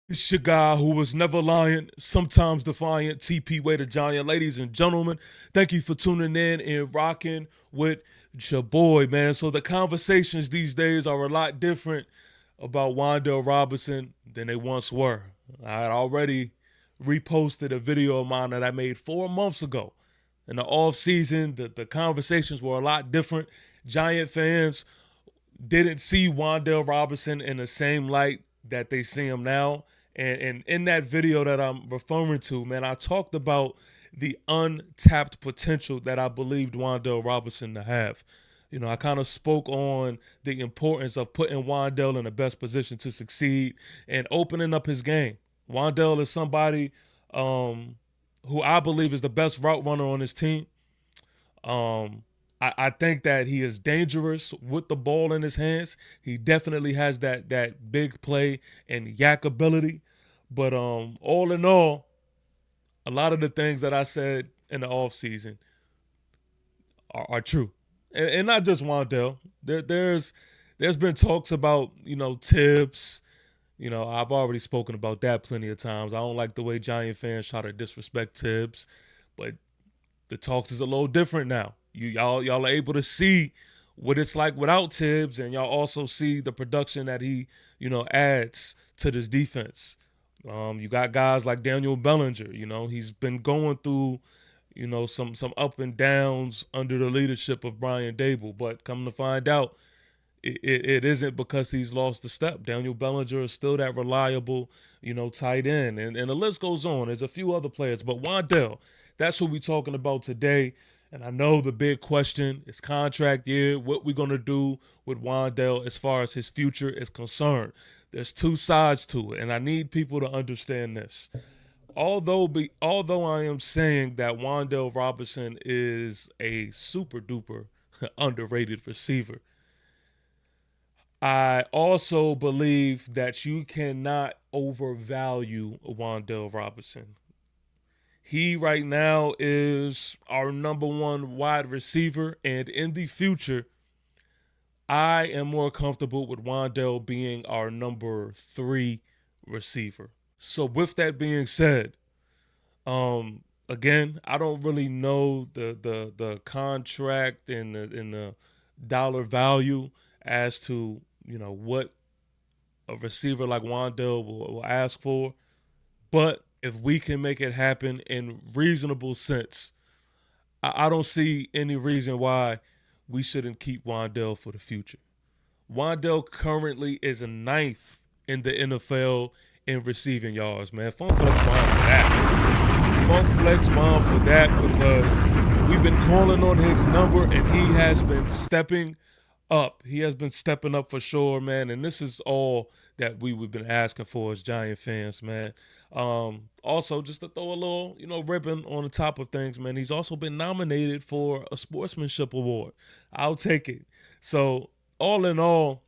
It's your guy who was never lying, sometimes defiant, TP Way the Giant. Ladies and gentlemen, thank you for tuning in and rocking with your boy, man. So the conversations these days are a lot different about Wandale Robinson than they once were. I had already reposted a video of mine that I made 4 months ago. In the off season, the conversations were a lot different. Giant fans didn't see Wandale Robinson in the same light that they see him now. And in that video that I'm referring to, man, I talked about the untapped potential that I believed Wandale Robinson to have. You know, I kind of spoke on the importance of putting Wandale in the best position to succeed and opening up his game. Wandale is somebody who I believe is the best route runner on his team. Um, I think that he is dangerous with the ball in his hands. He definitely has that big play and yak ability. But all in all, a lot of the things that I said in the offseason are true. And not just Wandell. There's been talks about, Tibbs. I've already spoken about that plenty of times. I don't like the way Giant fans try to disrespect Tibbs, but the talks is a little different now. Y'all are able to see what it's like without Tibbs, and y'all also see the production that he adds to this defense. You got guys like Daniel Bellinger. He's been going through some up and downs under the leadership of Brian Dable, but come to find out, it isn't because he's lost a step. Daniel Bellinger is still that reliable, tight end. And the list goes on. There's a few other players, but Wandell, that's who we're talking about today. And I know the big question is contract year, what we're going to do with Wandell as far as his future is concerned. There's two sides to it, and I need people to understand this. Although I am saying that Wandell Robinson is a super duper underrated receiver, I also believe that you cannot overvalue Wandale Robinson. He right now is our number one wide receiver, and in the future, I am more comfortable with Wandale being our number three receiver. So with that being said, again, I don't really know the contract and the dollar value as to what a receiver like Wandale will ask for. But if we can make it happen in reasonable sense, I don't see any reason why we shouldn't keep Wandale for the future. Wandale currently is a ninth in the NFL in receiving yards, man. Funk flex bomb for that. Funk flex bomb for that because we've been calling on his number and he has been stepping up. He has been stepping up for sure, man. And this is all that we've been asking for as Giant fans, man. Also, just to throw a little, ribbon on the top of things, man. He's also been nominated for a sportsmanship award. I'll take it. So, all in all,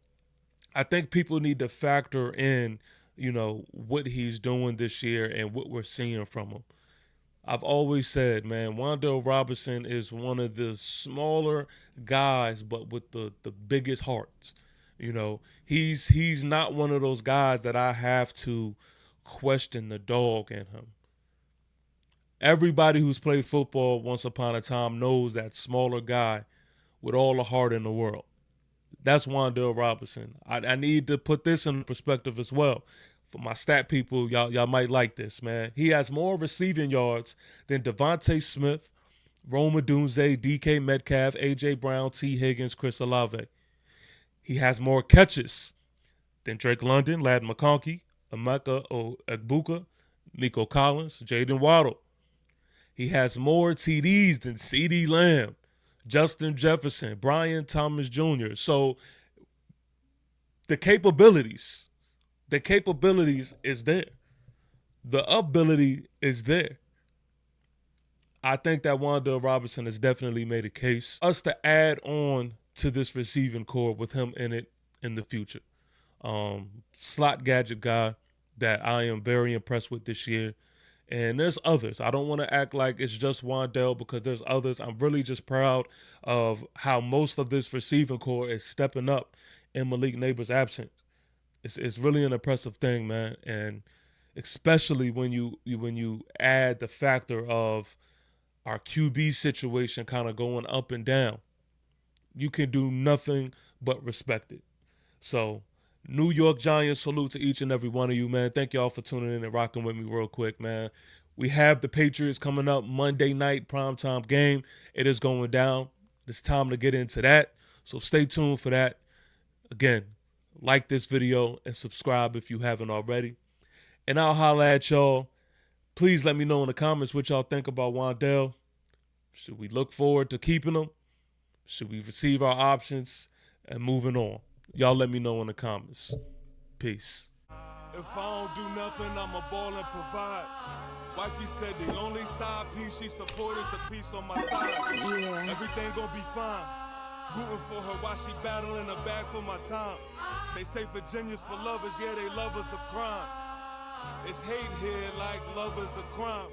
I think people need to factor in, what he's doing this year and what we're seeing from him. I've always said, man, Wandale Robinson is one of the smaller guys, but with the biggest hearts. He's not one of those guys that I have to question the dog in him. Everybody who's played football once upon a time knows that smaller guy with all the heart in the world. That's Wandale Robinson. I need to put this in perspective as well. For my stat people, y'all might like this, man. He has more receiving yards than Devontae Smith, Roma Dunze, DK Metcalf, AJ Brown, T. Higgins, Chris Olave. He has more catches than Drake London, Lad McConkey, Emeka Egbuka, Nico Collins, Jaden Waddle. He has more TDs than CeeDee Lamb, Justin Jefferson, Brian Thomas Jr. So the capabilities is there. The ability is there. I think that Wandale Robinson has definitely made a case us to add on to this receiving core with him in it in the future. Slot gadget guy that I am very impressed with this year. And there's others. I don't want to act like it's just Wandale because there's others. I'm really just proud of how most of this receiving core is stepping up in Malik Neighbors' absence. It's really an impressive thing, man. And especially when you add the factor of our QB situation kind of going up and down. You can do nothing but respect it. So, New York Giants, salute to each and every one of you, man. Thank y'all for tuning in and rocking with me real quick, man. We have the Patriots coming up Monday night, primetime game. It is going down. It's time to get into that. So stay tuned for that. Again, like this video and subscribe if you haven't already. And I'll holla at y'all. Please let me know in the comments what y'all think about Wandale. Should we look forward to keeping him? Should we receive our options and moving on? Y'all let me know in the comments. Peace. If I don't do nothing, I'ma ball and provide. Wifey said the only side piece she support is the piece on my side. Yeah. Everything gon' be fine. Rooting for her while she battling her back for my time. They say Virginia's for lovers, yeah, they lovers of crime. It's hate here like lovers of crime.